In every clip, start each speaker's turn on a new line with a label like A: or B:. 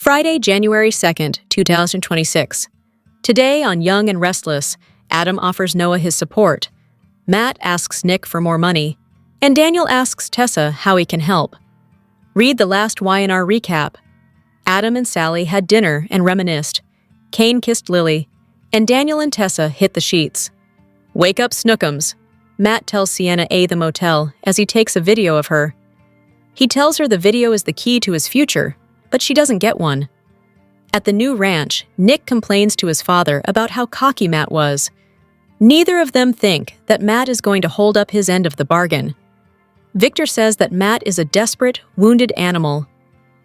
A: Friday, January 2nd, 2026. Today on Young and Restless, Adam offers Noah his support. Matt asks Nick for more money, and Daniel asks Tessa how he can help. Read the last Y&R recap. Adam and Sally had dinner and reminisced. Kane kissed Lily, and Daniel and Tessa hit the sheets. Wake up, Snookums. Matt tells Sienna the motel as he takes a video of her. He tells her the video is the key to his future, but she doesn't get one. At the new ranch, Nick complains to his father about how cocky Matt was. Neither of them think that Matt is going to hold up his end of the bargain. Victor says that Matt is a desperate, wounded animal.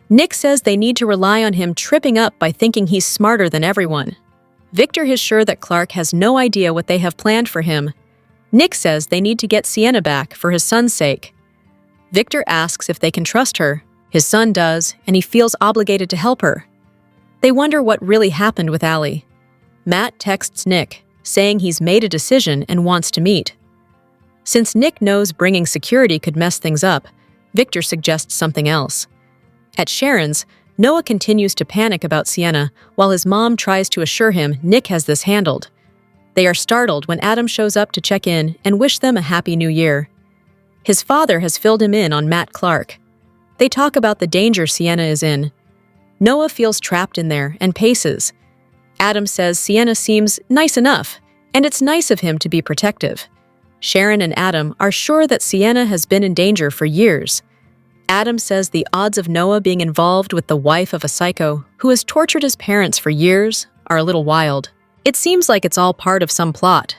A: Nick says they need to rely on him tripping up by thinking he's smarter than everyone. Victor is sure that Clark has no idea what they have planned for him. Nick says they need to get Sienna back for his son's sake. Victor asks if they can trust her. His son does, and he feels obligated to help her. They wonder what really happened with Allie. Matt texts Nick, saying he's made a decision and wants to meet. Since Nick knows bringing security could mess things up, Victor suggests something else. At Sharon's, Noah continues to panic about Sienna while his mom tries to assure him Nick has this handled. They are startled when Adam shows up to check in and wish them a happy new year. His father has filled him in on Matt Clark. They talk about the danger Sienna is in. Noah feels trapped in there and paces. Adam says Sienna seems nice enough, and it's nice of him to be protective. Sharon and Adam are sure that Sienna has been in danger for years. Adam says the odds of Noah being involved with the wife of a psycho who has tortured his parents for years are a little wild. It seems like it's all part of some plot.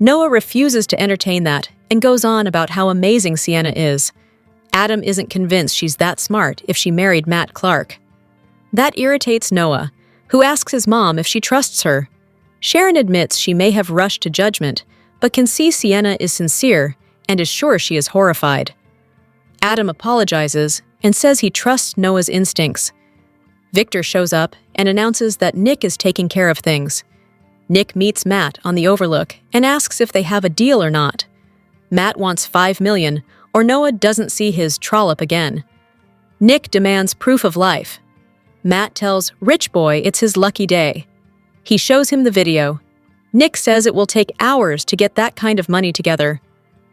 A: Noah refuses to entertain that and goes on about how amazing Sienna is. Adam isn't convinced she's that smart if she married Matt Clark. That irritates Noah, who asks his mom if she trusts her. Sharon admits she may have rushed to judgment, but can see Sienna is sincere and is sure she is horrified. Adam apologizes and says he trusts Noah's instincts. Victor shows up and announces that Nick is taking care of things. Nick meets Matt on the Overlook and asks if they have a deal or not. Matt wants $5 million, or Noah doesn't see his trollop again. Nick demands proof of life. Matt tells Rich Boy it's his lucky day. He shows him the video. Nick says it will take hours to get that kind of money together.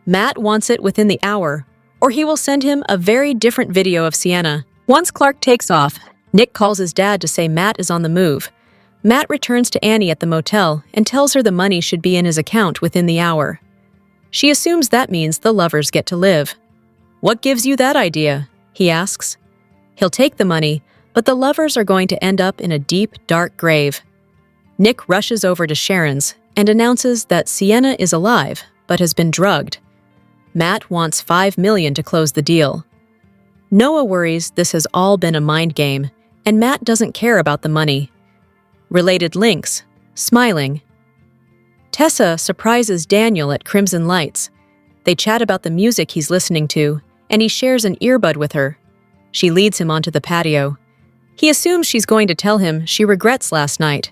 A: Matt wants it within the hour, or he will send him a very different video of Sienna. Once Clark takes off, Nick calls his dad to say Matt is on the move. Matt returns to Annie at the motel and tells her the money should be in his account within the hour. She assumes that means the lovers get to live. "What gives you that idea?" he asks. He'll take the money, but the lovers are going to end up in a deep, dark grave. Nick rushes over to Sharon's and announces that Sienna is alive, but has been drugged. Matt wants $5 million to close the deal. Noah worries this has all been a mind game, and Matt doesn't care about the money. Related links, smiling. Tessa surprises Daniel at Crimson Lights. They chat about the music he's listening to, and he shares an earbud with her. She leads him onto the patio. He assumes she's going to tell him she regrets last night.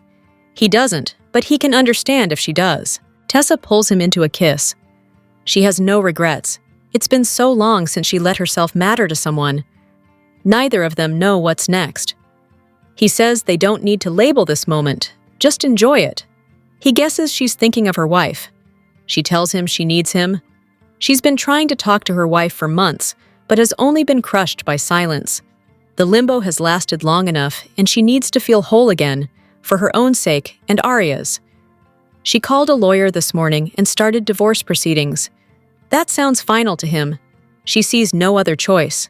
A: He doesn't, but he can understand if she does. Tessa pulls him into a kiss. She has no regrets. It's been so long since she let herself matter to someone. Neither of them know what's next. He says they don't need to label this moment, just enjoy it. He guesses she's thinking of her wife. She tells him she needs him. She's been trying to talk to her wife for months, but has only been crushed by silence. The limbo has lasted long enough, and she needs to feel whole again, for her own sake and Arya's. She called a lawyer this morning and started divorce proceedings. That sounds final to him. She sees no other choice.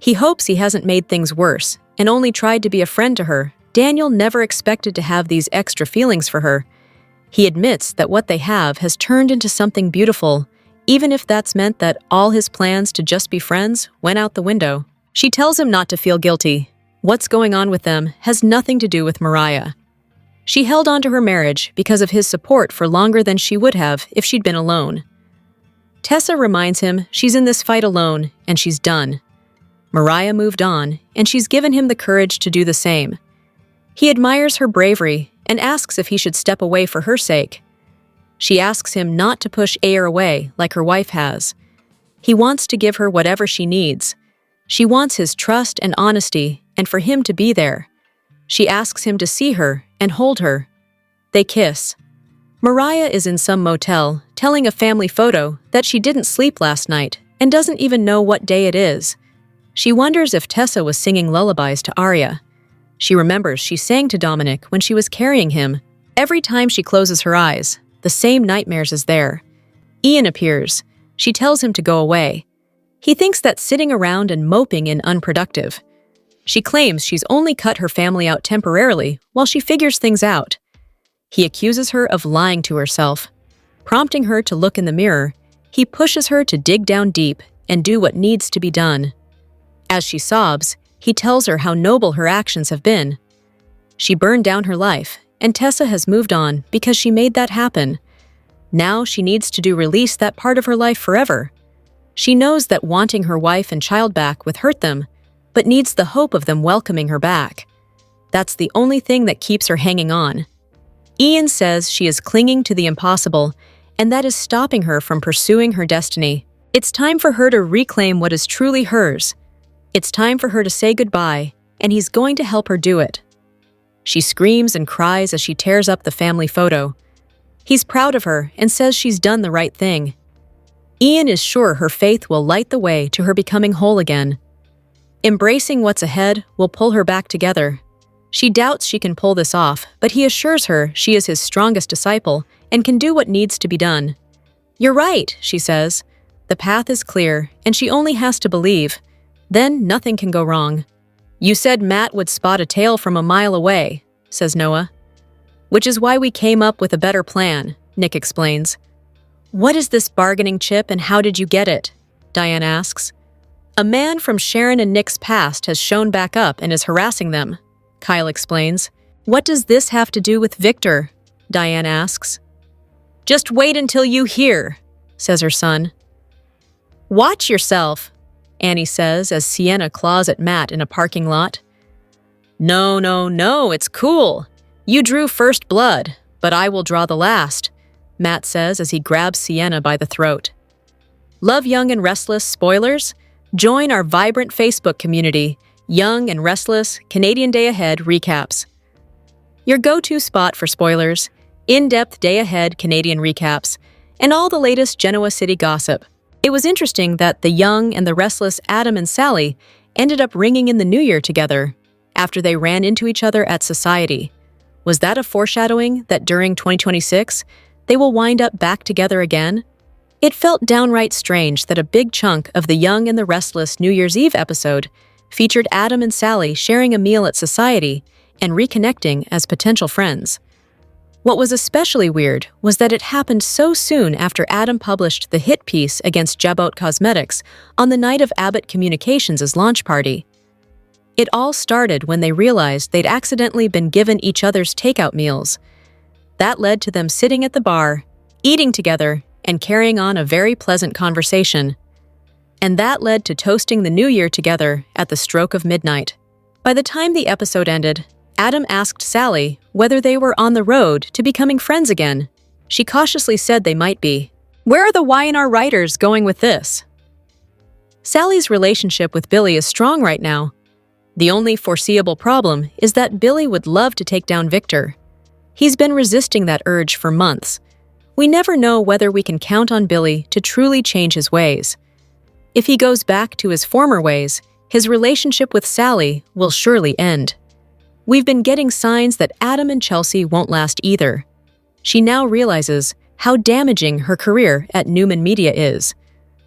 A: He hopes he hasn't made things worse and only tried to be a friend to her. Daniel never expected to have these extra feelings for her. He admits that what they have has turned into something beautiful, even if that's meant that all his plans to just be friends went out the window. She tells him not to feel guilty. What's going on with them has nothing to do with Mariah. She held on to her marriage because of his support for longer than she would have if she'd been alone. Tessa reminds him she's in this fight alone and she's done. Mariah moved on, and she's given him the courage to do the same. He admires her bravery and asks if he should step away for her sake. She asks him not to push Ayer away like her wife has. He wants to give her whatever she needs. She wants his trust and honesty, and for him to be there. She asks him to see her and hold her. They kiss. Mariah is in some motel, telling a family photo that she didn't sleep last night and doesn't even know what day it is. She wonders if Tessa was singing lullabies to Arya. She remembers she sang to Dominic when she was carrying him. Every time she closes her eyes, the same nightmares is there. Ian appears. She tells him to go away. He thinks that sitting around and moping is unproductive. She claims she's only cut her family out temporarily while she figures things out. He accuses her of lying to herself. Prompting her to look in the mirror, he pushes her to dig down deep and do what needs to be done. As she sobs, he tells her how noble her actions have been. She burned down her life, and Tessa has moved on because she made that happen. Now she needs to release that part of her life forever. She knows that wanting her wife and child back would hurt them, but needs the hope of them welcoming her back. That's the only thing that keeps her hanging on. Ian says she is clinging to the impossible, and that is stopping her from pursuing her destiny. It's time for her to reclaim what is truly hers. It's time for her to say goodbye, and he's going to help her do it. She screams and cries as she tears up the family photo. He's proud of her and says she's done the right thing. Ian is sure her faith will light the way to her becoming whole again. Embracing what's ahead will pull her back together. She doubts she can pull this off, but he assures her she is his strongest disciple and can do what needs to be done. "You're right," she says. The path is clear, and she only has to believe. Then nothing can go wrong. "You said Matt would spot a tail from a mile away," says Noah. "Which is why we came up with a better plan," Nick explains. "What is this bargaining chip and how did you get it?" Diane asks. "A man from Sharon and Nick's past has shown back up and is harassing them," Kyle explains. "What does this have to do with Victor?" Diane asks. "Just wait until you hear," says her son. "Watch yourself," Annie says as Sienna claws at Matt in a parking lot. No, it's cool. You drew first blood, but I will draw the last," Matt says as he grabs Sienna by the throat. Love Young and Restless spoilers? Join our vibrant Facebook community, Young and Restless Canadian Day Ahead Recaps. Your go-to spot for spoilers, in-depth Day Ahead Canadian recaps, and all the latest Genoa City gossip. It was interesting that the Young and the Restless Adam and Sally ended up ringing in the New Year together after they ran into each other at Society. Was that a foreshadowing that during 2026, they will wind up back together again? It felt downright strange that a big chunk of the Young and the Restless New Year's Eve episode featured Adam and Sally sharing a meal at Society and reconnecting as potential friends. What was especially weird was that it happened so soon after Adam published the hit piece against Jabot Cosmetics on the night of Abbott Communications' launch party. It all started when they realized they'd accidentally been given each other's takeout meals. That led to them sitting at the bar, eating together, and carrying on a very pleasant conversation. And that led to toasting the new year together at the stroke of midnight. By the time the episode ended, Adam asked Sally whether they were on the road to becoming friends again. She cautiously said they might be. Where are the Y&R writers going with this? Sally's relationship with Billy is strong right now. The only foreseeable problem is that Billy would love to take down Victor. He's been resisting that urge for months. We never know whether we can count on Billy to truly change his ways. If he goes back to his former ways, his relationship with Sally will surely end. We've been getting signs that Adam and Chelsea won't last either. She now realizes how damaging her career at Newman Media is,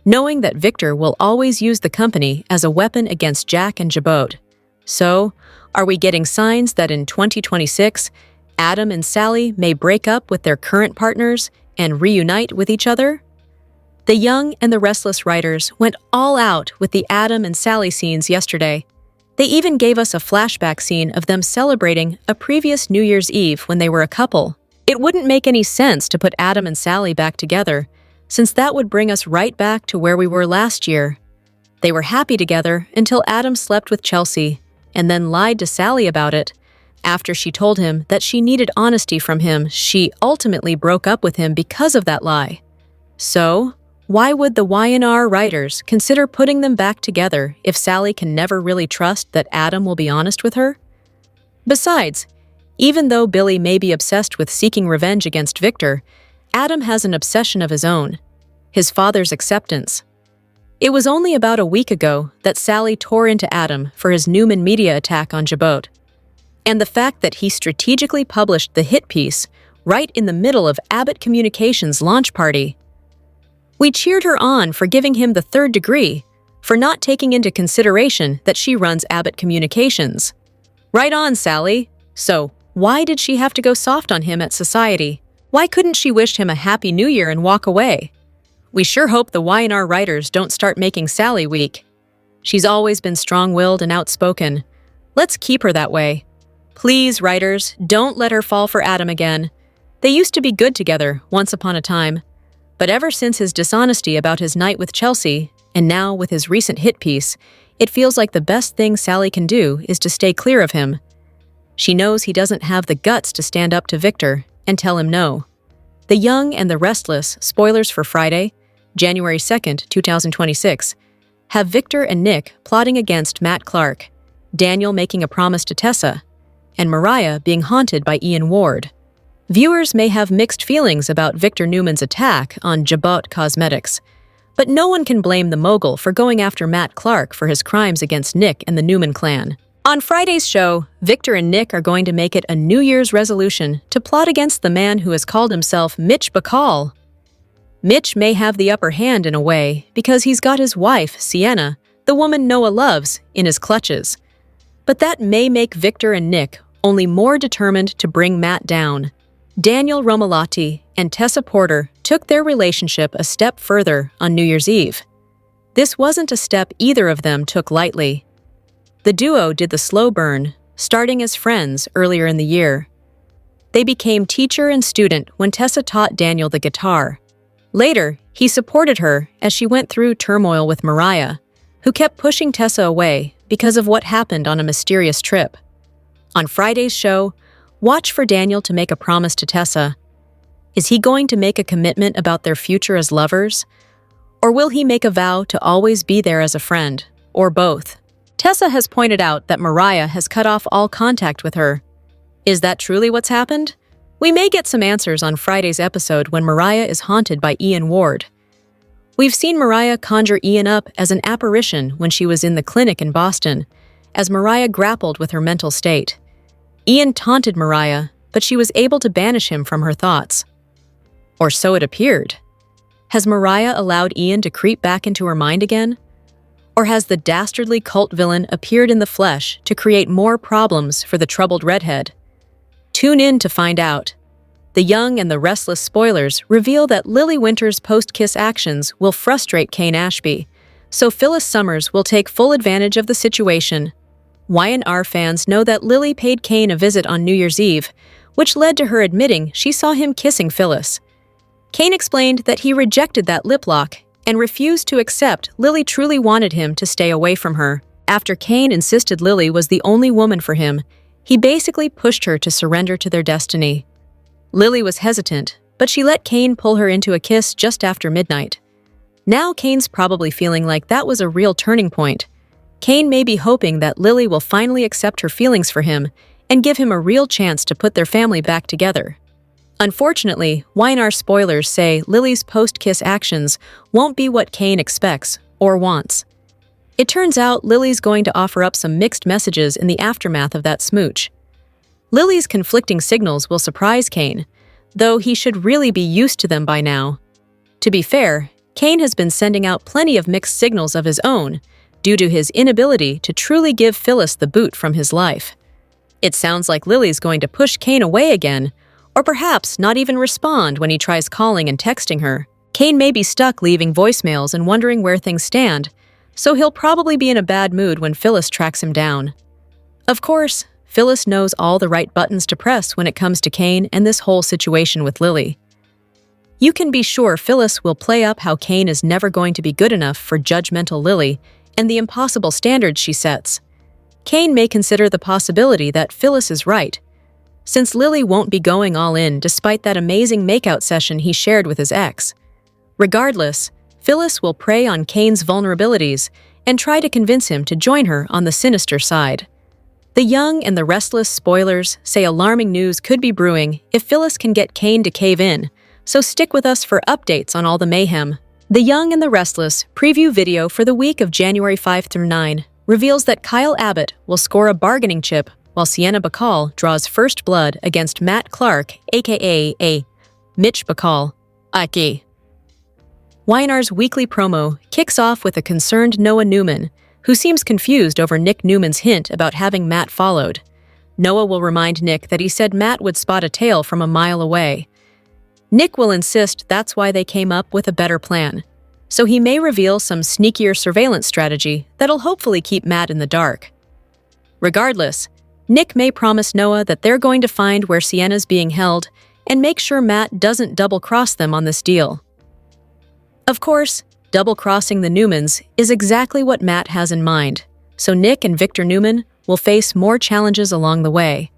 A: knowing that Victor will always use the company as a weapon against Jack and Jabot. So, are we getting signs that in 2026, Adam and Sally may break up with their current partners and reunite with each other? The Young and the Restless writers went all out with the Adam and Sally scenes yesterday. They even gave us a flashback scene of them celebrating a previous New Year's Eve when they were a couple. It wouldn't make any sense to put Adam and Sally back together, since that would bring us right back to where we were last year. They were happy together until Adam slept with Chelsea, and then lied to Sally about it. After she told him that she needed honesty from him, she ultimately broke up with him because of that lie. So, why would the Y&R writers consider putting them back together if Sally can never really trust that Adam will be honest with her? Besides, even though Billy may be obsessed with seeking revenge against Victor, Adam has an obsession of his own: his father's acceptance. It was only about a week ago that Sally tore into Adam for his Newman media attack on Jabot. And the fact that he strategically published the hit piece right in the middle of Abbott Communications' launch party. We cheered her on for giving him the third degree, for not taking into consideration that she runs Abbott Communications. Right on, Sally. So, why did she have to go soft on him at Society? Why couldn't she wish him a Happy New Year and walk away? We sure hope the Y&R writers don't start making Sally weak. She's always been strong-willed and outspoken. Let's keep her that way. Please, writers, don't let her fall for Adam again. They used to be good together once upon a time. But ever since his dishonesty about his night with Chelsea, and now with his recent hit piece, it feels like the best thing Sally can do is to stay clear of him. She knows he doesn't have the guts to stand up to Victor and tell him no. The Young and the Restless, spoilers for Friday, January 2nd, 2026, have Victor and Nick plotting against Matt Clark, Daniel making a promise to Tessa, and Mariah being haunted by Ian Ward. Viewers may have mixed feelings about Victor Newman's attack on Jabot Cosmetics, but no one can blame the mogul for going after Matt Clark for his crimes against Nick and the Newman clan. On Friday's show, Victor and Nick are going to make it a New Year's resolution to plot against the man who has called himself Mitch Bacall. Mitch may have the upper hand in a way because he's got his wife, Sienna, the woman Noah loves, in his clutches. But that may make Victor and Nick only more determined to bring Matt down. Daniel Romalotti and Tessa Porter took their relationship a step further on New Year's Eve. This wasn't a step either of them took lightly. The duo did the slow burn, starting as friends earlier in the year. They became teacher and student when Tessa taught Daniel the guitar. Later, he supported her as she went through turmoil with Mariah, who kept pushing Tessa away because of what happened on a mysterious trip. On Friday's show, watch for Daniel to make a promise to Tessa. Is he going to make a commitment about their future as lovers? Or will he make a vow to always be there as a friend, or both? Tessa has pointed out that Mariah has cut off all contact with her. Is that truly what's happened? We may get some answers on Friday's episode when Mariah is haunted by Ian Ward. We've seen Mariah conjure Ian up as an apparition when she was in the clinic in Boston, as Mariah grappled with her mental state. Ian taunted Mariah, but she was able to banish him from her thoughts. Or so it appeared. Has Mariah allowed Ian to creep back into her mind again? Or has the dastardly cult villain appeared in the flesh to create more problems for the troubled redhead? Tune in to find out. The Young and the Restless spoilers reveal that Lily Winter's post-kiss actions will frustrate Kane Ashby, so Phyllis Summers will take full advantage of the situation. Y&R fans know that Lily paid Kane a visit on New Year's Eve, which led to her admitting she saw him kissing Phyllis. Kane explained that he rejected that lip lock and refused to accept Lily truly wanted him to stay away from her. After Kane insisted Lily was the only woman for him, he basically pushed her to surrender to their destiny. Lily was hesitant, but she let Kane pull her into a kiss just after midnight. Now Kane's probably feeling like that was a real turning point. Kane may be hoping that Lily will finally accept her feelings for him and give him a real chance to put their family back together. Unfortunately, Y&R spoilers say Lily's post-kiss actions won't be what Kane expects or wants. It turns out Lily's going to offer up some mixed messages in the aftermath of that smooch. Lily's conflicting signals will surprise Kane, though he should really be used to them by now. To be fair, Kane has been sending out plenty of mixed signals of his own, due to his inability to truly give Phyllis the boot from his life. It sounds like Lily's going to push Kane away again, or perhaps not even respond when he tries calling and texting her. Kane may be stuck leaving voicemails and wondering where things stand, so he'll probably be in a bad mood when Phyllis tracks him down. Of course, Phyllis knows all the right buttons to press when it comes to Kane and this whole situation with Lily. You can be sure Phyllis will play up how Kane is never going to be good enough for judgmental Lily and the impossible standards she sets. Kane may consider the possibility that Phyllis is right, since Lily won't be going all in despite that amazing makeout session he shared with his ex. Regardless, Phyllis will prey on Kane's vulnerabilities and try to convince him to join her on the sinister side. The Young and the Restless spoilers say alarming news could be brewing if Phyllis can get Kane to cave in, so stick with us for updates on all the mayhem. The Young and the Restless preview video for the week of January 5 through 9 reveals that Kyle Abbott will score a bargaining chip while Sienna Bacall draws first blood against Matt Clark, aka Mitch Bacall. Aki. YNR's weekly promo kicks off with a concerned Noah Newman, who seems confused over Nick Newman's hint about having Matt followed. Noah will remind Nick that he said Matt would spot a tail from a mile away. Nick will insist that's why they came up with a better plan, so he may reveal some sneakier surveillance strategy that'll hopefully keep Matt in the dark. Regardless, Nick may promise Noah that they're going to find where Sienna's being held and make sure Matt doesn't double-cross them on this deal. Of course, double-crossing the Newmans is exactly what Matt has in mind, so Nick and Victor Newman will face more challenges along the way.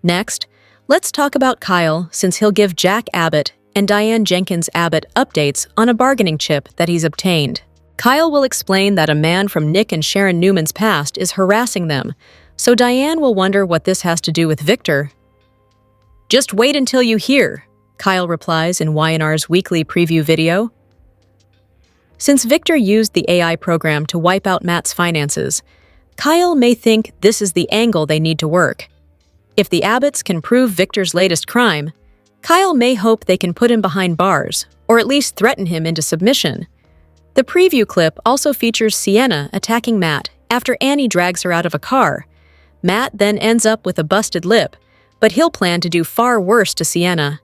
A: Next, let's talk about Kyle, since he'll give Jack Abbott and Diane Jenkins Abbott updates on a bargaining chip that he's obtained. Kyle will explain that a man from Nick and Sharon Newman's past is harassing them, so Diane will wonder what this has to do with Victor. "Just wait until you hear," Kyle replies in YNR's weekly preview video. Since Victor used the AI program to wipe out Matt's finances, Kyle may think this is the angle they need to work. If the Abbotts can prove Victor's latest crime, Kyle may hope they can put him behind bars, or at least threaten him into submission. The preview clip also features Sienna attacking Matt after Annie drags her out of a car. Matt then ends up with a busted lip, but he'll plan to do far worse to Sienna.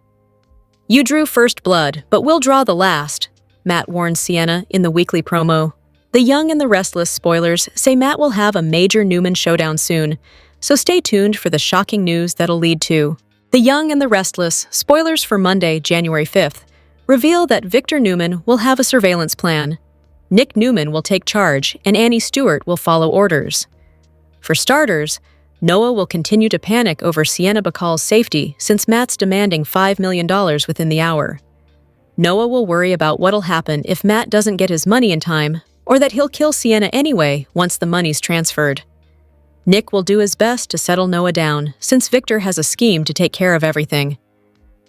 A: "You drew first blood, but we'll draw the last," Matt warns Sienna in the weekly promo. The Young and the Restless spoilers say Matt will have a major Newman showdown soon, so stay tuned for the shocking news that'll lead to. The Young and the Restless spoilers for Monday, January 5th, reveal that Victor Newman will have a surveillance plan. Nick Newman will take charge, and Annie Stewart will follow orders. For starters, Noah will continue to panic over Sienna Bacall's safety since Matt's demanding $5 million within the hour. Noah will worry about what'll happen if Matt doesn't get his money in time, or that he'll kill Sienna anyway once the money's transferred. Nick will do his best to settle Noah down, since Victor has a scheme to take care of everything.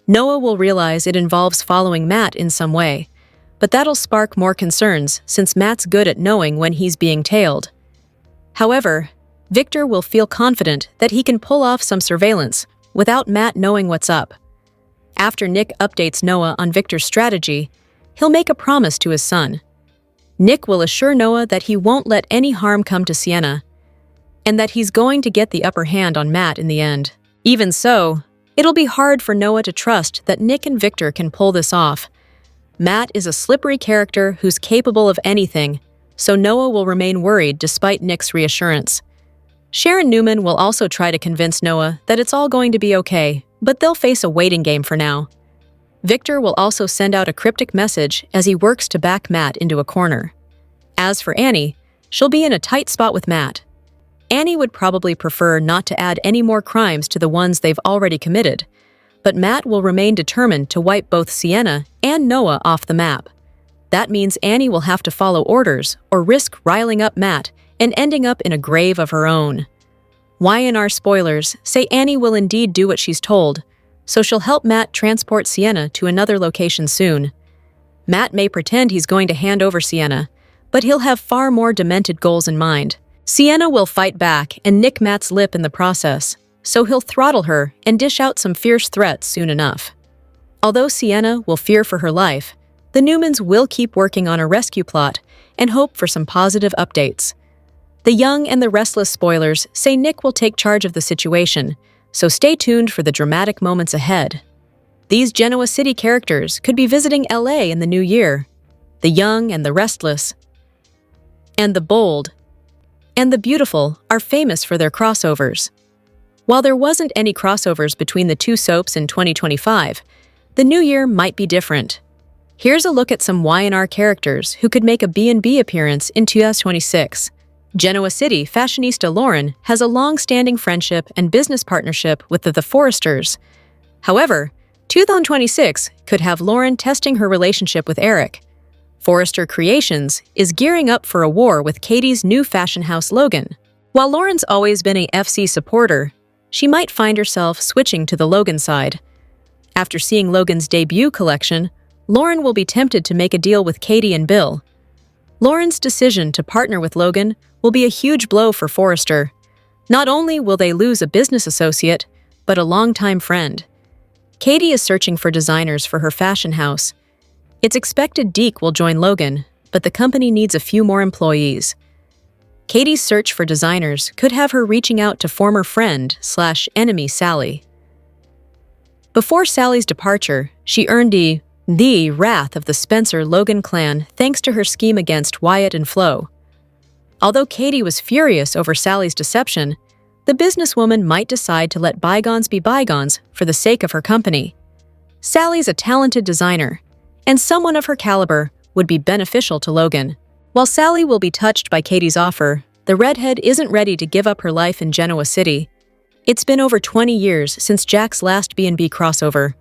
A: Noah will realize it involves following Matt in some way, but that'll spark more concerns since Matt's good at knowing when he's being tailed. However, Victor will feel confident that he can pull off some surveillance without Matt knowing what's up. After Nick updates Noah on Victor's strategy, he'll make a promise to his son. Nick will assure Noah that he won't let any harm come to Sienna, and that he's going to get the upper hand on Matt in the end. Even so, it'll be hard for Noah to trust that Nick and Victor can pull this off. Matt is a slippery character who's capable of anything, so Noah will remain worried despite Nick's reassurance. Sharon Newman will also try to convince Noah that it's all going to be okay, but they'll face a waiting game for now. Victor will also send out a cryptic message as he works to back Matt into a corner. As for Annie, she'll be in a tight spot with Matt. Annie would probably prefer not to add any more crimes to the ones they've already committed, but Matt will remain determined to wipe both Sienna and Noah off the map. That means Annie will have to follow orders or risk riling up Matt and ending up in a grave of her own. YNR spoilers say Annie will indeed do what she's told, so she'll help Matt transport Sienna to another location soon. Matt may pretend he's going to hand over Sienna, but he'll have far more demented goals in mind. Sienna will fight back and nick Matt's lip in the process, so he'll throttle her and dish out some fierce threats soon enough. Although Sienna will fear for her life, the Newmans will keep working on a rescue plot and hope for some positive updates. The Young and the Restless spoilers say Nick will take charge of the situation, so stay tuned for the dramatic moments ahead. These Genoa City characters could be visiting LA in the new year. The Young and the Restless, and the Bold, and the Beautiful are famous for their crossovers. While there wasn't any crossovers between the two soaps in 2025, the new year might be different. Here's a look at some YNR characters who could make a B&B appearance in 2026. Genoa City fashionista Lauren has a long-standing friendship and business partnership with the Foresters. However, 2026 could have Lauren testing her relationship with Eric. Forrester Creations is gearing up for a war with Katie's new fashion house Logan. While Lauren's always been a FC supporter, she might find herself switching to the Logan side. After seeing Logan's debut collection, Lauren will be tempted to make a deal with Katie and Bill. Lauren's decision to partner with Logan will be a huge blow for Forrester. Not only will they lose a business associate, but a longtime friend. Katie is searching for designers for her fashion house. It's expected Deke will join Logan, but the company needs a few more employees. Katie's search for designers could have her reaching out to former friend/enemy Sally. Before Sally's departure, she earned the wrath of the Spencer-Logan clan thanks to her scheme against Wyatt and Flo. Although Katie was furious over Sally's deception, the businesswoman might decide to let bygones be bygones for the sake of her company. Sally's a talented designer, and someone of her caliber would be beneficial to Logan. While Sally will be touched by Katie's offer, the redhead isn't ready to give up her life in Genoa City. It's been over 20 years since Jack's last B&B crossover.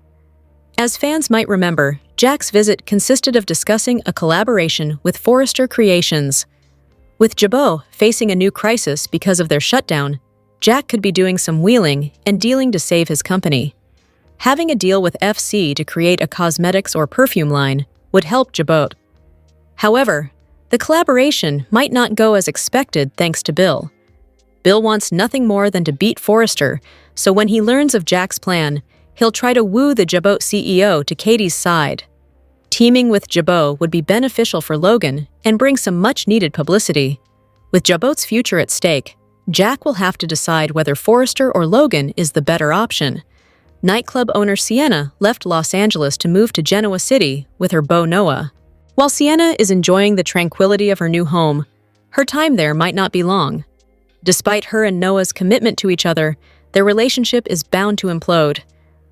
A: As fans might remember, Jack's visit consisted of discussing a collaboration with Forrester Creations. With Jabot facing a new crisis because of their shutdown, Jack could be doing some wheeling and dealing to save his company. Having a deal with FC to create a cosmetics or perfume line would help Jabot. However, the collaboration might not go as expected thanks to Bill. Bill wants nothing more than to beat Forrester, so when he learns of Jack's plan, he'll try to woo the Jabot CEO to Katie's side. Teaming with Jabot would be beneficial for Logan and bring some much-needed publicity. With Jabot's future at stake, Jack will have to decide whether Forrester or Logan is the better option. Nightclub owner Sienna left Los Angeles to move to Genoa City with her beau Noah. While Sienna is enjoying the tranquility of her new home, her time there might not be long. Despite her and Noah's commitment to each other, their relationship is bound to implode.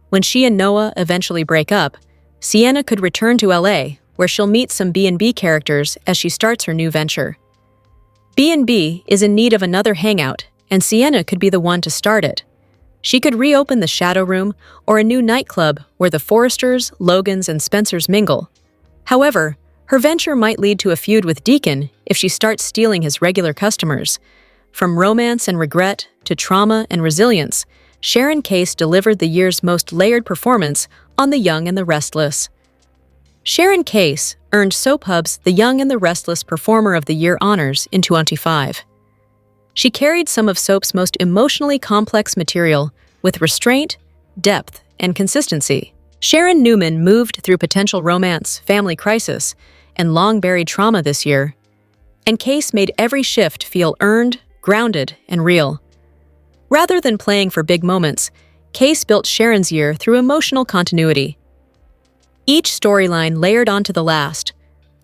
A: When she and Noah eventually break up, Sienna could return to LA, where she'll meet some B&B characters as she starts her new venture. B&B is in need of another hangout, and Sienna could be the one to start it. She could reopen the Shadow Room or a new nightclub where the Forresters, Logans, and Spencers mingle. However, her venture might lead to a feud with Deacon if she starts stealing his regular customers. From romance and regret to trauma and resilience, Sharon Case delivered the year's most layered performance on The Young and the Restless. Sharon Case earned Soap Hub's The Young and the Restless Performer of the Year honors in 2025. She carried some of Soap's most emotionally complex material with restraint, depth, and consistency. Sharon Newman moved through potential romance, family crisis, and long-buried trauma this year, and Case made every shift feel earned, grounded, and real. Rather than playing for big moments, Case built Sharon's year through emotional continuity. Each storyline layered onto the last,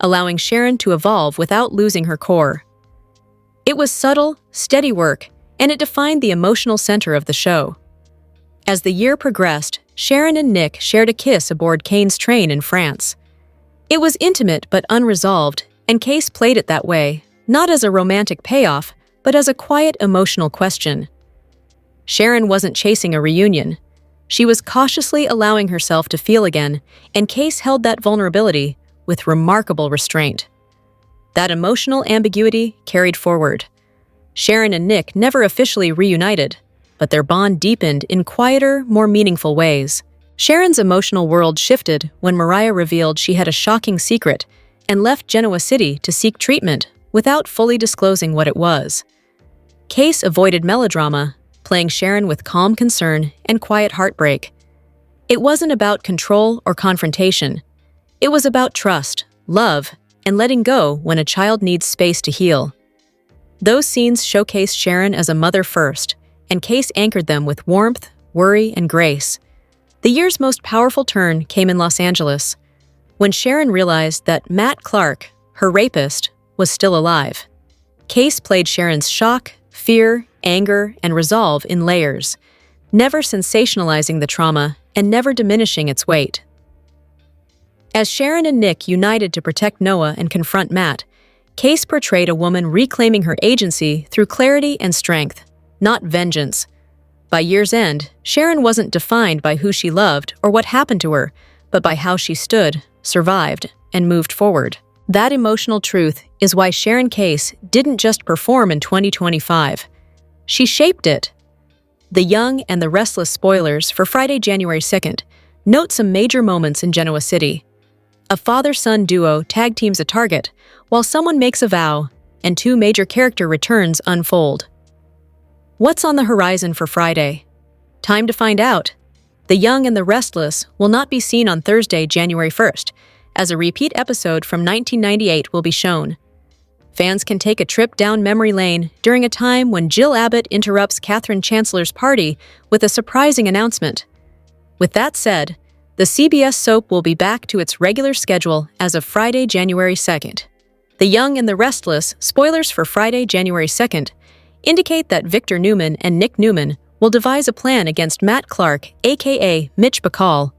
A: allowing Sharon to evolve without losing her core. It was subtle, steady work, and it defined the emotional center of the show. As the year progressed, Sharon and Nick shared a kiss aboard Kane's train in France. It was intimate but unresolved, and Case played it that way, not as a romantic payoff, but as a quiet emotional question. Sharon wasn't chasing a reunion. She was cautiously allowing herself to feel again, and Case held that vulnerability with remarkable restraint. That emotional ambiguity carried forward. Sharon and Nick never officially reunited, but their bond deepened in quieter, more meaningful ways. Sharon's emotional world shifted when Mariah revealed she had a shocking secret and left Genoa City to seek treatment without fully disclosing what it was. Case avoided melodrama, playing Sharon with calm concern and quiet heartbreak. It wasn't about control or confrontation. It was about trust, love, and letting go when a child needs space to heal. Those scenes showcased Sharon as a mother first, and Case anchored them with warmth, worry, and grace. The year's most powerful turn came in Los Angeles, when Sharon realized that Matt Clark, her rapist, was still alive. Case played Sharon's shock, fear, anger, and resolve in layers, never sensationalizing the trauma and never diminishing its weight. As Sharon and Nick united to protect Noah and confront Matt, Case portrayed a woman reclaiming her agency through clarity and strength, not vengeance. By year's end, Sharon wasn't defined by who she loved or what happened to her, but by how she stood, survived, and moved forward. That emotional truth is why Sharon Case didn't just perform in 2025. She shaped it. The Young and the Restless spoilers for Friday, January 2nd note some major moments in Genoa City. A father-son duo tag teams a target, while someone makes a vow, and two major character returns unfold. What's on the horizon for Friday? Time to find out. The Young and the Restless will not be seen on Thursday, January 1st, as a repeat episode from 1998 will be shown. Fans can take a trip down memory lane during a time when Jill Abbott interrupts Catherine Chancellor's party with a surprising announcement. With that said, the CBS soap will be back to its regular schedule as of Friday, January 2nd. The Young and the Restless spoilers for Friday, January 2nd indicate that Victor Newman and Nick Newman will devise a plan against Matt Clark, aka Mitch Bacall.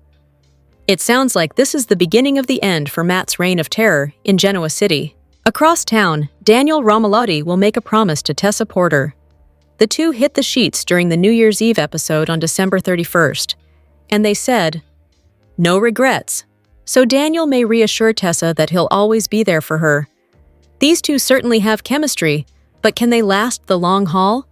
A: It sounds like this is the beginning of the end for Matt's reign of terror in Genoa City. Across town, Daniel Romalotti will make a promise to Tessa Porter. The two hit the sheets during the New Year's Eve episode on December 31st, and they said, "No regrets," so Daniel may reassure Tessa that he'll always be there for her. These two certainly have chemistry, but can they last the long haul?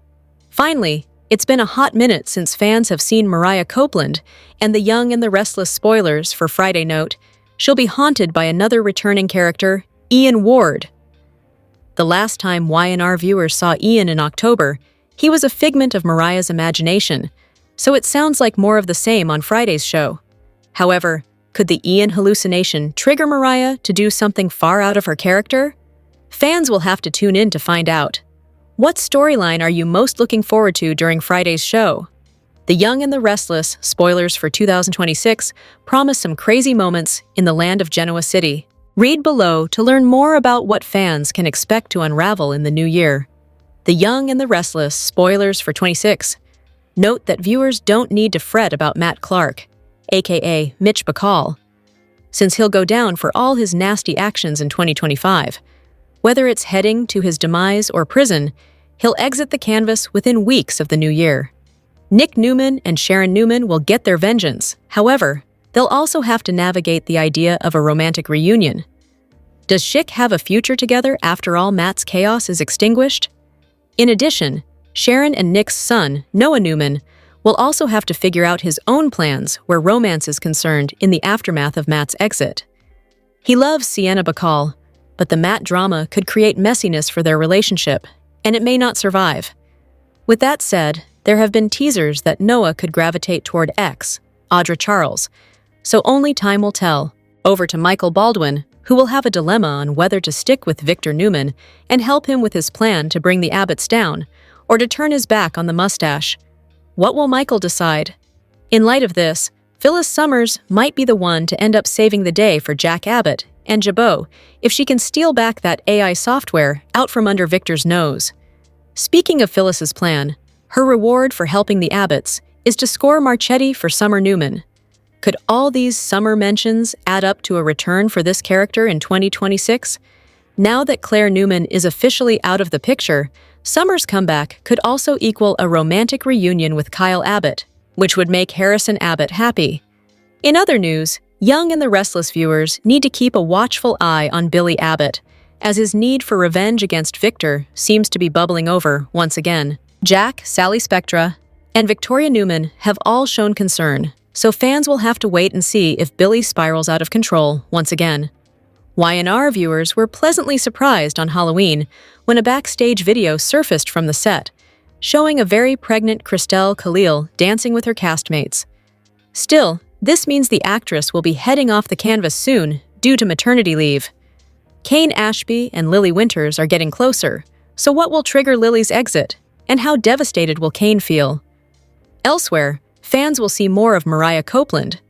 A: Finally, it's been a hot minute since fans have seen Mariah Copeland, and the Young and the Restless spoilers for Friday note, she'll be haunted by another returning character, Ian Ward. The last time Y&R viewers saw Ian in October, he was a figment of Mariah's imagination, so it sounds like more of the same on Friday's show. However, could the Ian hallucination trigger Mariah to do something far out of her character? Fans will have to tune in to find out. What storyline are you most looking forward to during Friday's show? The Young and the Restless spoilers for 2026 promise some crazy moments in the land of Genoa City. Read below to learn more about what fans can expect to unravel in the new year. The Young and the Restless spoilers for 26. Note that viewers don't need to fret about Matt Clark, aka Mitch Bacall, since he'll go down for all his nasty actions in 2025. Whether it's heading to his demise or prison, he'll exit the canvas within weeks of the new year. Nick Newman and Sharon Newman will get their vengeance. However, they'll also have to navigate the idea of a romantic reunion. Does Schick have a future together after all Matt's chaos is extinguished? In addition, Sharon and Nick's son, Noah Newman, will also have to figure out his own plans where romance is concerned in the aftermath of Matt's exit. He loves Sienna Bacall, but the Matt drama could create messiness for their relationship, and it may not survive. With that said, there have been teasers that Noah could gravitate toward X, Audra Charles, so only time will tell. Over to Michael Baldwin, who will have a dilemma on whether to stick with Victor Newman and help him with his plan to bring the Abbotts down, or to turn his back on the mustache. What will Michael decide? In light of this, Phyllis Summers might be the one to end up saving the day for Jack Abbott and Jabot if she can steal back that AI software out from under Victor's nose. Speaking of Phyllis's plan, her reward for helping the Abbotts is to score Marchetti for Summer Newman. Could all these summer mentions add up to a return for this character in 2026? Now that Claire Newman is officially out of the picture, Summer's comeback could also equal a romantic reunion with Kyle Abbott, which would make Harrison Abbott happy. In other news, Young and the Restless viewers need to keep a watchful eye on Billy Abbott, as his need for revenge against Victor seems to be bubbling over once again. Jack, Sally Spectra, and Victoria Newman have all shown concern, so fans will have to wait and see if Billy spirals out of control once again. Y&R viewers were pleasantly surprised on Halloween when a backstage video surfaced from the set, showing a very pregnant Christelle Khalil dancing with her castmates. Still, this means the actress will be heading off the canvas soon due to maternity leave. Kane Ashby and Lily Winters are getting closer, so what will trigger Lily's exit, and how devastated will Kane feel? Elsewhere, fans will see more of Mariah Copeland.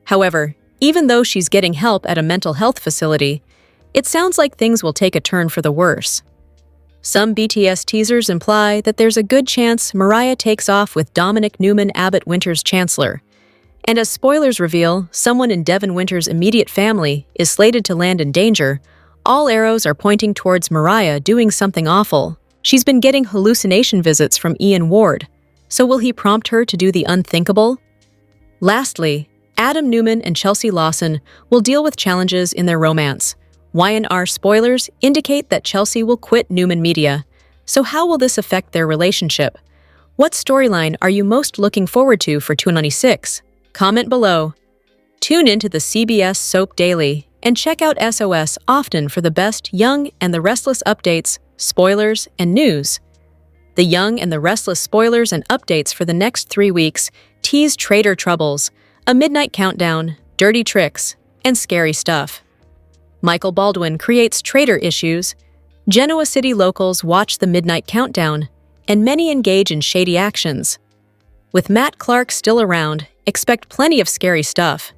A: However, even though she's getting help at a mental health facility, it sounds like things will take a turn for the worse. Some BTS teasers imply that there's a good chance Mariah takes off with Dominic Newman Abbott Winters' Chancellor. And as spoilers reveal, someone in Devin Winters' immediate family is slated to land in danger, all arrows are pointing towards Mariah doing something awful. She's been getting hallucination visits from Ian Ward, so will he prompt her to do the unthinkable? Lastly, Adam Newman and Chelsea Lawson will deal with challenges in their romance. Y&R spoilers indicate that Chelsea will quit Newman Media, so how will this affect their relationship? What storyline are you most looking forward to for 2026? Comment below. Tune into the CBS Soap Daily and check out SOS often for the best Young and the Restless updates, spoilers, and news. The Young and the Restless spoilers and updates for the next 3 weeks tease traitor troubles, a midnight countdown, dirty tricks, and scary stuff. Michael Baldwin creates traitor issues, Genoa City locals watch the midnight countdown, and many engage in shady actions. With Matt Clark still around, expect plenty of scary stuff.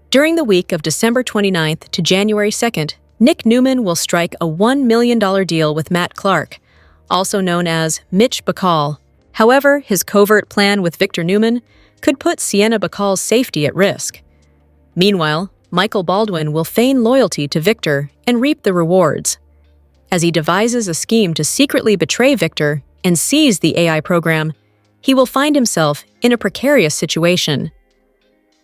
A: During the week of December 29th to January 2nd, Nick Newman will strike a $1 million deal with Matt Clark, also known as Mitch Bacall. However, his covert plan with Victor Newman could put Sienna Bacall's safety at risk. Meanwhile, Michael Baldwin will feign loyalty to Victor and reap the rewards. As he devises a scheme to secretly betray Victor and seize the AI program, he will find himself in a precarious situation.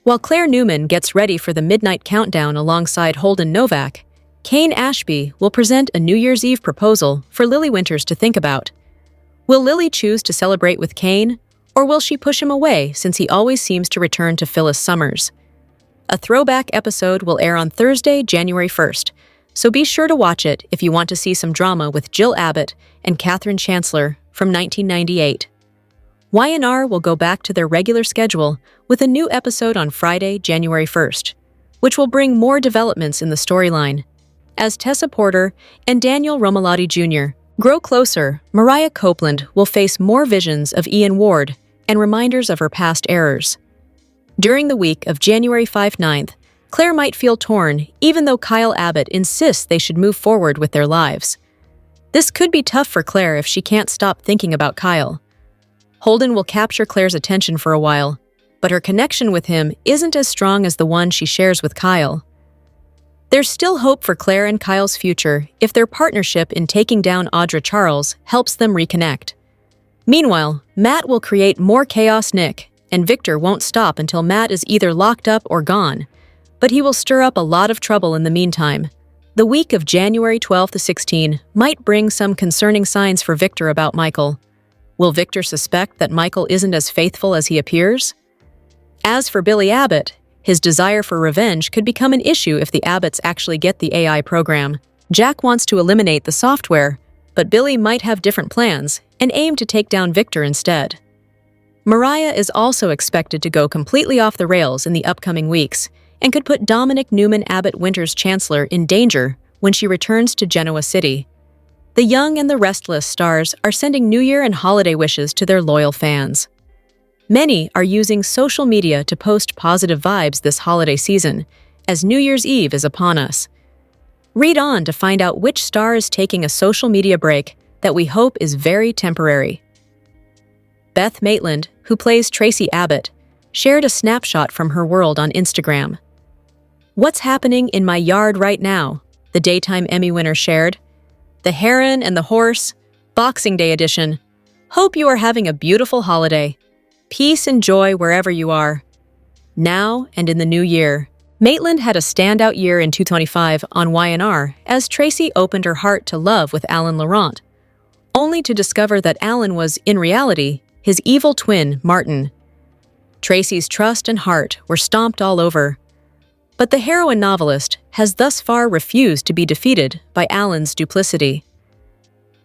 A: While Claire Newman gets ready for the midnight countdown alongside Holden Novak, Kane Ashby will present a New Year's Eve proposal for Lily Winters to think about. Will Lily choose to celebrate with Kane, or will she push him away since he always seems to return to Phyllis Summers? A throwback episode will air on Thursday, January 1st, so be sure to watch it if you want to see some drama with Jill Abbott and Katherine Chancellor from 1998. Y&R will go back to their regular schedule with a new episode on Friday, January 1st, which will bring more developments in the storyline. As Tessa Porter and Daniel Romalotti Jr. grow closer, Mariah Copeland will face more visions of Ian Ward and reminders of her past errors. During the week of January 5-9th, Claire might feel torn even though Kyle Abbott insists they should move forward with their lives. This could be tough for Claire if she can't stop thinking about Kyle. Holden will capture Claire's attention for a while, but her connection with him isn't as strong as the one she shares with Kyle. There's still hope for Claire and Kyle's future if their partnership in taking down Audra Charles helps them reconnect. Meanwhile, Matt will create more chaos Nick, and Victor won't stop until Matt is either locked up or gone, but he will stir up a lot of trouble in the meantime. The week of January 12th to 16 might bring some concerning signs for Victor about Michael. Will Victor suspect that Michael isn't as faithful as he appears? As for Billy Abbott, his desire for revenge could become an issue if the Abbotts actually get the AI program. Jack wants to eliminate the software, but Billy might have different plans and aim to take down Victor instead. Mariah is also expected to go completely off the rails in the upcoming weeks and could put Dominic Newman Abbott Winters Chancellor in danger when she returns to Genoa City. The Young and the Restless stars are sending New Year and holiday wishes to their loyal fans. Many are using social media to post positive vibes this holiday season, as New Year's Eve is upon us. Read on to find out which star is taking a social media break that we hope is very temporary. Beth Maitland, who plays Tracy Abbott, shared a snapshot from her world on Instagram. "What's happening in my yard right now?" the Daytime Emmy winner shared. "The Heron and the Horse, Boxing Day edition. Hope you are having a beautiful holiday. Peace and joy wherever you are. Now and in the new year." Maitland had a standout year in 2025 on Y&R as Tracy opened her heart to love with Alan Laurent, only to discover that Alan was, in reality, his evil twin, Martin. Tracy's trust and heart were stomped all over, but the heroine novelist has thus far refused to be defeated by Alan's duplicity.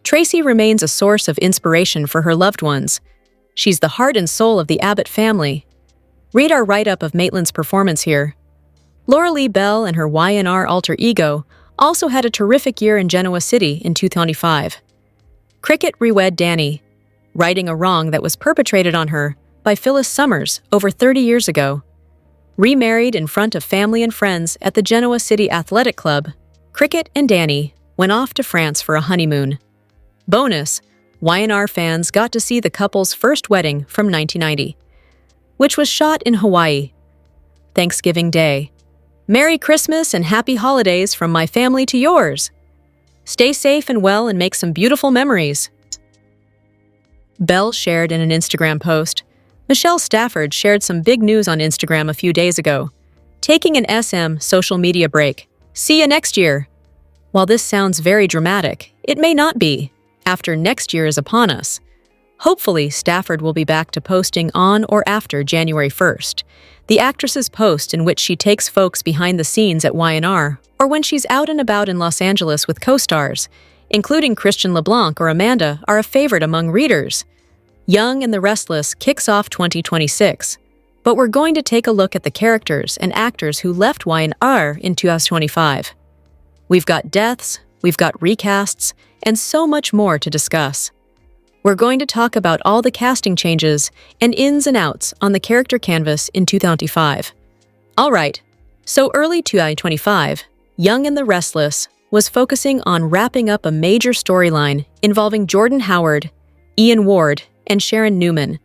A: Tracy remains a source of inspiration for her loved ones. She's the heart and soul of the Abbott family. Read our write-up of Maitland's performance here. Laura Lee Bell and her Y&R alter ego also had a terrific year in Genoa City in 2025. Cricket rewed Danny, righting a wrong that was perpetrated on her by Phyllis Summers over 30 years ago. Remarried in front of family and friends at the Genoa City Athletic Club, Cricket and Danny went off to France for a honeymoon. Bonus, Y&R fans got to see the couple's first wedding from 1990, which was shot in Hawaii. Thanksgiving Day. Merry Christmas and Happy Holidays from my family to yours. Stay safe and well and make some beautiful memories. Bell shared in an Instagram post. Michelle Stafford shared some big news on Instagram a few days ago. Taking an SM social media break. See you next year. While this sounds very dramatic, it may not be, after next year is upon us. Hopefully, Stafford will be back to posting on or after January 1st. The actress's post in which she takes folks behind the scenes at Y&R, or when she's out and about in Los Angeles with co-stars, including Christian LeBlanc or Amanda, are a favorite among readers. Young and the Restless kicks off 2026, but we're going to take a look at the characters and actors who left Y&R in 2025. We've got deaths, we've got recasts, and so much more to discuss. We're going to talk about all the casting changes and ins and outs on the character canvas in 2025. All right, so early 2025, Young and the Restless was focusing on wrapping up a major storyline involving Jordan Howard, Ian Ward, and Sharon Newman,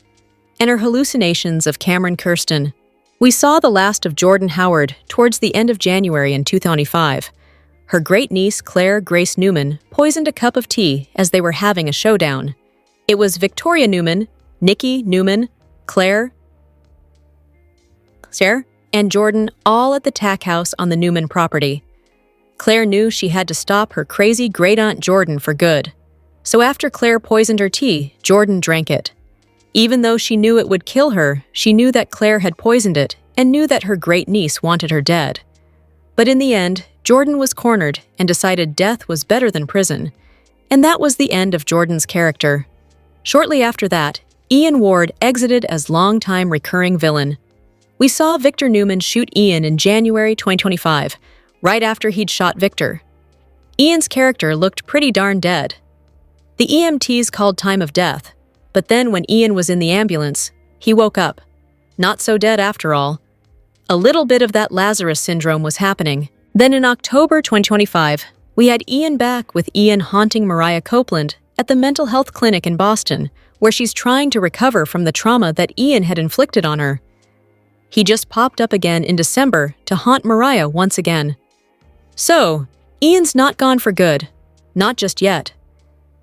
A: and her hallucinations of Cameron Kirsten. We saw the last of Jordan Howard towards the end of January in 2025. Her great-niece Claire Grace Newman poisoned a cup of tea as they were having a showdown. It was Victoria Newman, Nikki Newman, Claire, Sarah, and Jordan all at the tack house on the Newman property. Claire knew she had to stop her crazy great-aunt Jordan for good. So after Claire poisoned her tea, Jordan drank it. Even though she knew it would kill her, she knew that Claire had poisoned it and knew that her great-niece wanted her dead. But in the end, Jordan was cornered and decided death was better than prison. And that was the end of Jordan's character. Shortly after that, Ian Ward exited as longtime recurring villain. We saw Victor Newman shoot Ian in January 2025, right after he'd shot Victor. Ian's character looked pretty darn dead. The EMTs called time of death, but then when Ian was in the ambulance, he woke up. Not so dead after all. A little bit of that Lazarus syndrome was happening. Then in October 2025, we had Ian back with Ian haunting Mariah Copeland at the mental health clinic in Boston, where she's trying to recover from the trauma that Ian had inflicted on her. He just popped up again in December to haunt Mariah once again. So, Ian's not gone for good. Not just yet.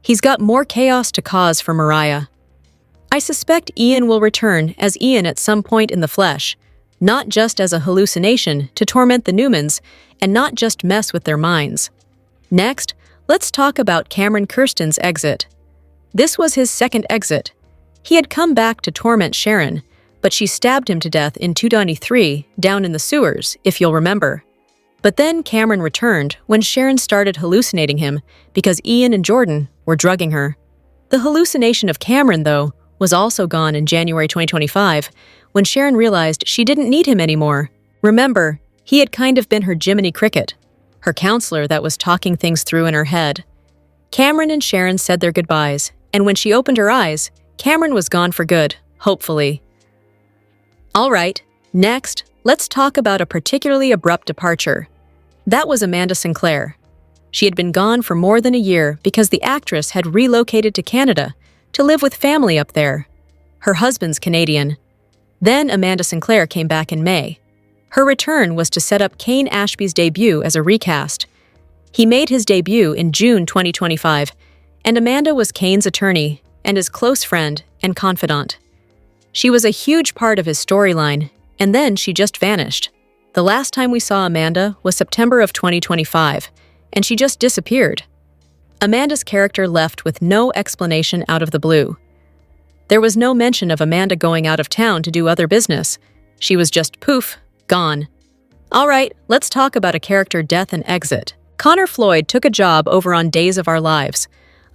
A: He's got more chaos to cause for Mariah. I suspect Ian will return as Ian at some point in the flesh, not just as a hallucination to torment the Newmans and not just mess with their minds. Next, let's talk about Cameron Kirsten's exit. This was his second exit. He had come back to torment Sharon, but she stabbed him to death in 2023 down in the sewers, if you'll remember. But then Cameron returned when Sharon started hallucinating him because Ian and Jordan were drugging her. The hallucination of Cameron, though, was also gone in January 2025 when Sharon realized she didn't need him anymore. Remember, he had kind of been her Jiminy Cricket, her counselor that was talking things through in her head. Cameron and Sharon said their goodbyes, and when she opened her eyes, Cameron was gone for good, hopefully. All right, next, let's talk about a particularly abrupt departure. That was Amanda Sinclair. She had been gone for more than a year because the actress had relocated to Canada to live with family up there. Her husband's Canadian. Then Amanda Sinclair came back in May. Her return was to set up Kane Ashby's debut as a recast. He made his debut in June 2025, and Amanda was Kane's attorney and his close friend and confidant. She was a huge part of his storyline, and then she just vanished. The last time we saw Amanda was September of 2025, and she just disappeared. Amanda's character left with no explanation out of the blue. There was no mention of Amanda going out of town to do other business. She was just poof, gone. All right, let's talk about a character death and exit. Connor Floyd took a job over on Days of Our Lives,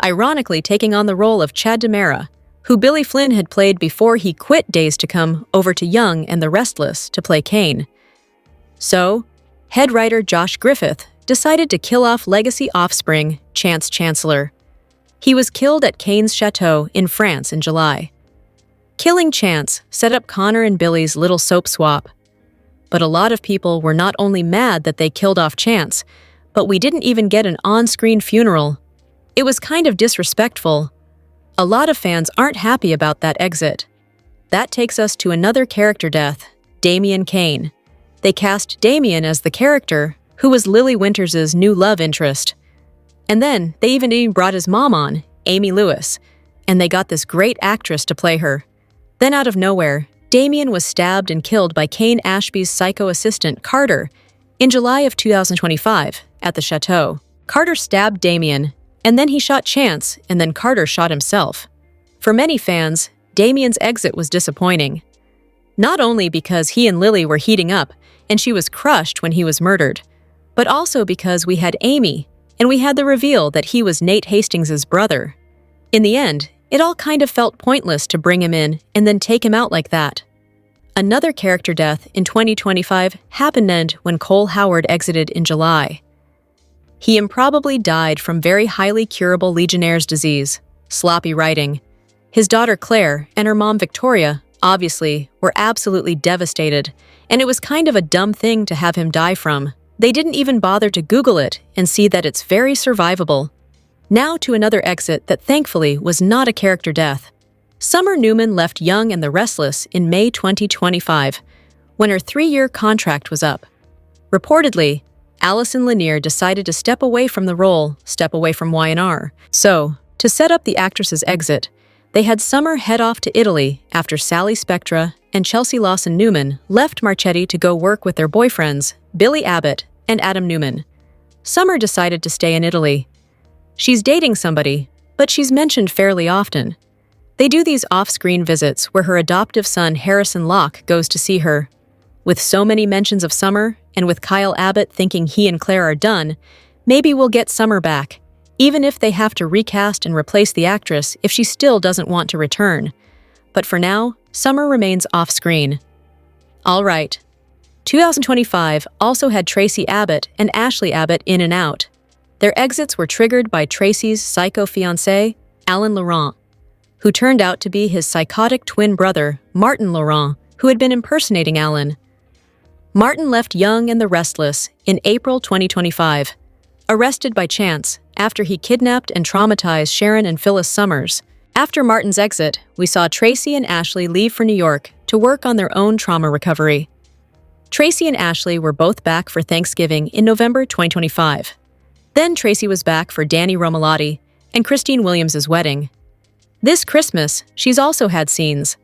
A: ironically taking on the role of Chad DiMera, who Billy Flynn had played before he quit Days to Come over to Young and the Restless to play Kane. So, head writer Josh Griffith decided to kill off legacy offspring Chance Chancellor. He was killed at Kane's chateau in France in July. Killing Chance set up Connor and Billy's little soap swap. But a lot of people were not only mad that they killed off Chance, but we didn't even get an on-screen funeral. It was kind of disrespectful. A lot of fans aren't happy about that exit. That takes us to another character death, Damian Kane. They cast Damian as the character, who was Lily Winters' new love interest. And then they even brought his mom on, Amy Lewis, and they got this great actress to play her. Then out of nowhere, Damian was stabbed and killed by Kane Ashby's psycho assistant, Carter, in July of 2025 at the chateau. Carter stabbed Damian, and then he shot Chance, and then Carter shot himself. For many fans, Damien's exit was disappointing. Not only because he and Lily were heating up and she was crushed when he was murdered, but also because we had Amy and we had the reveal that he was Nate Hastings' brother. In the end, it all kind of felt pointless to bring him in and then take him out like that. Another character death in 2025 happened when Cole Howard exited in July. He improbably died from very highly curable Legionnaire's disease, sloppy writing. His daughter Claire and her mom Victoria, obviously, were absolutely devastated, and it was kind of a dumb thing to have him die from. They didn't even bother to Google it and see that it's very survivable. Now to another exit that thankfully was not a character death. Summer Newman left Young and the Restless in May 2025, when her 3-year contract was up. Reportedly, Allison Lanier decided to step away from the role, step away from Y&R. So, to set up the actress's exit, they had Summer head off to Italy after Sally Spectra and Chelsea Lawson Newman left Marchetti to go work with their boyfriends, Billy Abbott and Adam Newman. Summer decided to stay in Italy. She's dating somebody, but she's mentioned fairly often. They do these off-screen visits where her adoptive son Harrison Locke goes to see her. With so many mentions of Summer, and with Kyle Abbott thinking he and Claire are done, maybe we'll get Summer back, even if they have to recast and replace the actress if she still doesn't want to return. But for now, Summer remains off-screen. All right. 2025 also had Tracy Abbott and Ashley Abbott in and out. Their exits were triggered by Tracy's psycho fiancé, Alan Laurent, who turned out to be his psychotic twin brother, Martin Laurent, who had been impersonating Alan. Martin left Young and the Restless in April 2025, arrested by chance after he kidnapped and traumatized Sharon and Phyllis Summers. After Martin's exit, we saw Tracy and Ashley leave for New York to work on their own trauma recovery. Tracy and Ashley were both back for Thanksgiving in November 2025. Then Tracy was back for Danny Romalotti and Christine Williams' wedding. This Christmas, she's also had scenes.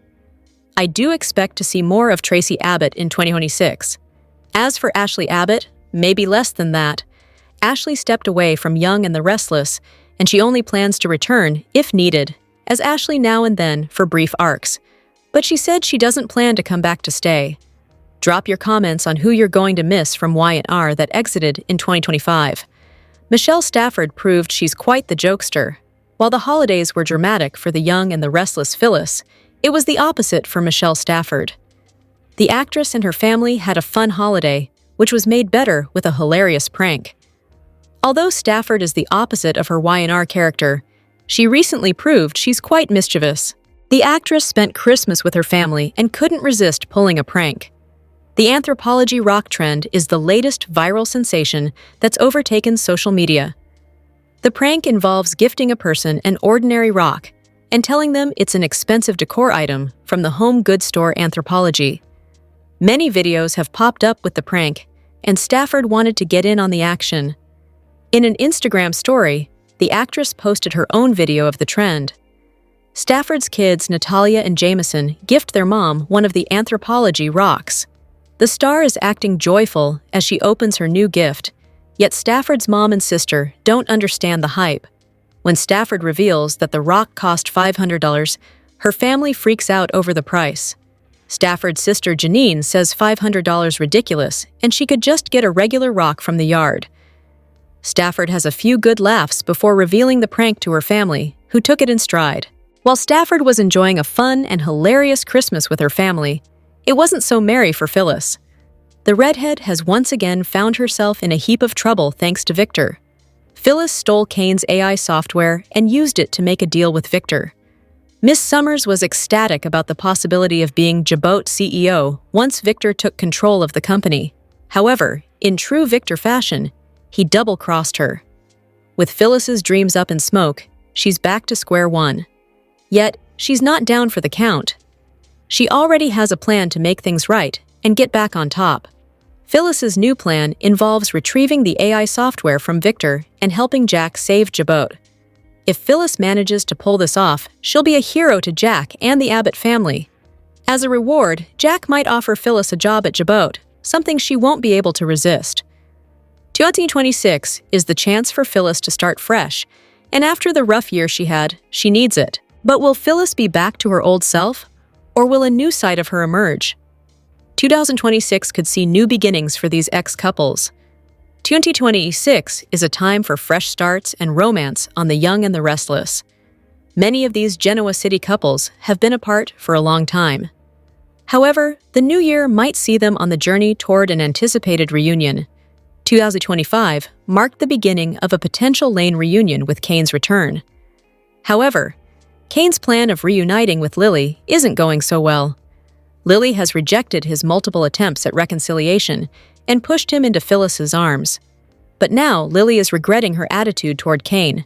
A: I do expect to see more of Tracy Abbott in 2026. As for Ashley Abbott, maybe less than that. Ashley stepped away from Young and the Restless, and she only plans to return, if needed, as Ashley now and then for brief arcs. But she said she doesn't plan to come back to stay. Drop your comments on who you're going to miss from Y&R that exited in 2025. Michelle Stafford proved she's quite the jokester. While the holidays were dramatic for the Young and the Restless Phyllis, it was the opposite for Michelle Stafford. The actress and her family had a fun holiday, which was made better with a hilarious prank. Although Stafford is the opposite of her Y&R character, she recently proved she's quite mischievous. The actress spent Christmas with her family and couldn't resist pulling a prank. The anthropology rock trend is the latest viral sensation that's overtaken social media. The prank involves gifting a person an ordinary rock and telling them it's an expensive decor item from the home goods store Anthropology. Many videos have popped up with the prank, and Stafford wanted to get in on the action. In an Instagram story, the actress posted her own video of the trend. Stafford's kids, Natalia and Jameson, gift their mom one of the Anthropology rocks. The star is acting joyful as she opens her new gift, yet Stafford's mom and sister don't understand the hype. When Stafford reveals that the rock cost $500, her family freaks out over the price. Stafford's sister Janine says $500 ridiculous, and she could just get a regular rock from the yard. Stafford has a few good laughs before revealing the prank to her family, who took it in stride. While Stafford was enjoying a fun and hilarious Christmas with her family, it wasn't so merry for Phyllis. The redhead has once again found herself in a heap of trouble thanks to Victor. Phyllis stole Kane's AI software and used it to make a deal with Victor. Miss Summers was ecstatic about the possibility of being Jabot CEO once Victor took control of the company. However, in true Victor fashion, he double-crossed her. With Phyllis's dreams up in smoke, she's back to square one. Yet, she's not down for the count. She already has a plan to make things right and get back on top. Phyllis's new plan involves retrieving the AI software from Victor and helping Jack save Jabot. If Phyllis manages to pull this off, she'll be a hero to Jack and the Abbott family. As a reward, Jack might offer Phyllis a job at Jabot, something she won't be able to resist. 2026 is the chance for Phyllis to start fresh, and after the rough year she had, she needs it. But will Phyllis be back to her old self, or will a new side of her emerge? 2026 could see new beginnings for these ex-couples. 2026 is a time for fresh starts and romance on the young and the restless. Many of these Genoa City couples have been apart for a long time. However, the new year might see them on the journey toward an anticipated reunion. 2025 marked the beginning of a potential Lane reunion with Kane's return. However, Kane's plan of reuniting with Lily isn't going so well. Lily has rejected his multiple attempts at reconciliation and pushed him into Phyllis's arms. But now Lily is regretting her attitude toward Kane.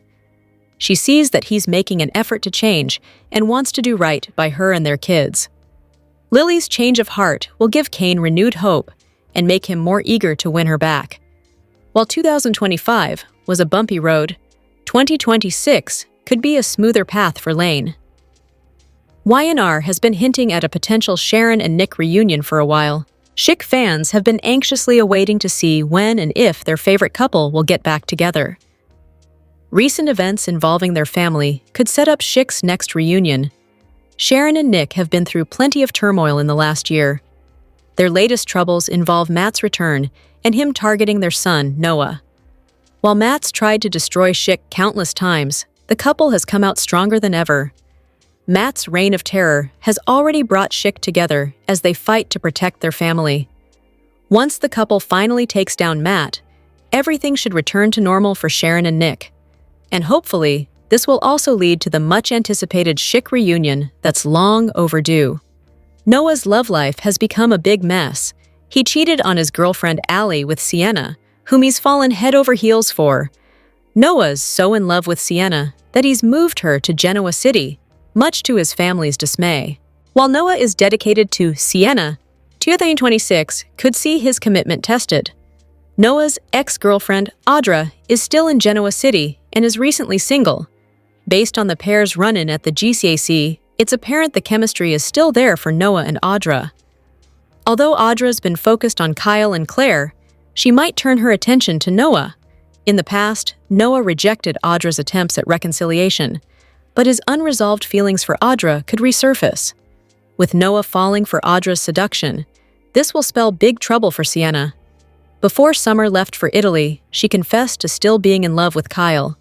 A: She sees that he's making an effort to change and wants to do right by her and their kids. Lily's change of heart will give Kane renewed hope and make him more eager to win her back. While 2025 was a bumpy road, 2026 could be a smoother path for Lane. Y&R has been hinting at a potential Sharon and Nick reunion for a while. Schick fans have been anxiously awaiting to see when and if their favorite couple will get back together. Recent events involving their family could set up Schick's next reunion. Sharon and Nick have been through plenty of turmoil in the last year. Their latest troubles involve Matt's return and him targeting their son, Noah. While Matt's tried to destroy Schick countless times, the couple has come out stronger than ever. Matt's reign of terror has already brought Schick together as they fight to protect their family. Once the couple finally takes down Matt, everything should return to normal for Sharon and Nick. And hopefully, this will also lead to the much-anticipated Schick reunion that's long overdue. Noah's love life has become a big mess. He cheated on his girlfriend Allie with Sienna, whom he's fallen head over heels for. Noah's so in love with Sienna that he's moved her to Genoa City, much to his family's dismay. While Noah is dedicated to Sienna, 2026 could see his commitment tested. Noah's ex-girlfriend, Audra, is still in Genoa City and is recently single. Based on the pair's run-in at the GCAC, it's apparent the chemistry is still there for Noah and Audra. Although Audra's been focused on Kyle and Claire, she might turn her attention to Noah. In the past, Noah rejected Audra's attempts at reconciliation, but his unresolved feelings for Audra could resurface. With Noah falling for Audra's seduction, this will spell big trouble for Sienna. Before Summer left for Italy, she confessed to still being in love with Kyle.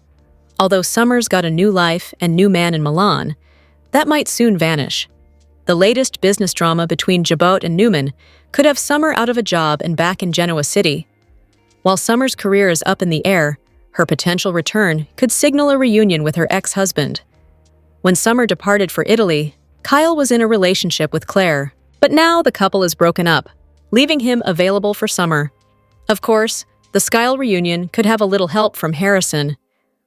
A: Although Summer's got a new life and new man in Milan, that might soon vanish. The latest business drama between Jabot and Newman could have Summer out of a job and back in Genoa City. While Summer's career is up in the air, her potential return could signal a reunion with her ex-husband. When Summer departed for Italy, Kyle was in a relationship with Claire, but now the couple is broken up, leaving him available for Summer. Of course, the Skyle reunion could have a little help from Harrison.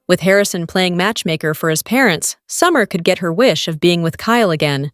A: With Harrison playing matchmaker for his parents, Summer could get her wish of being with Kyle again.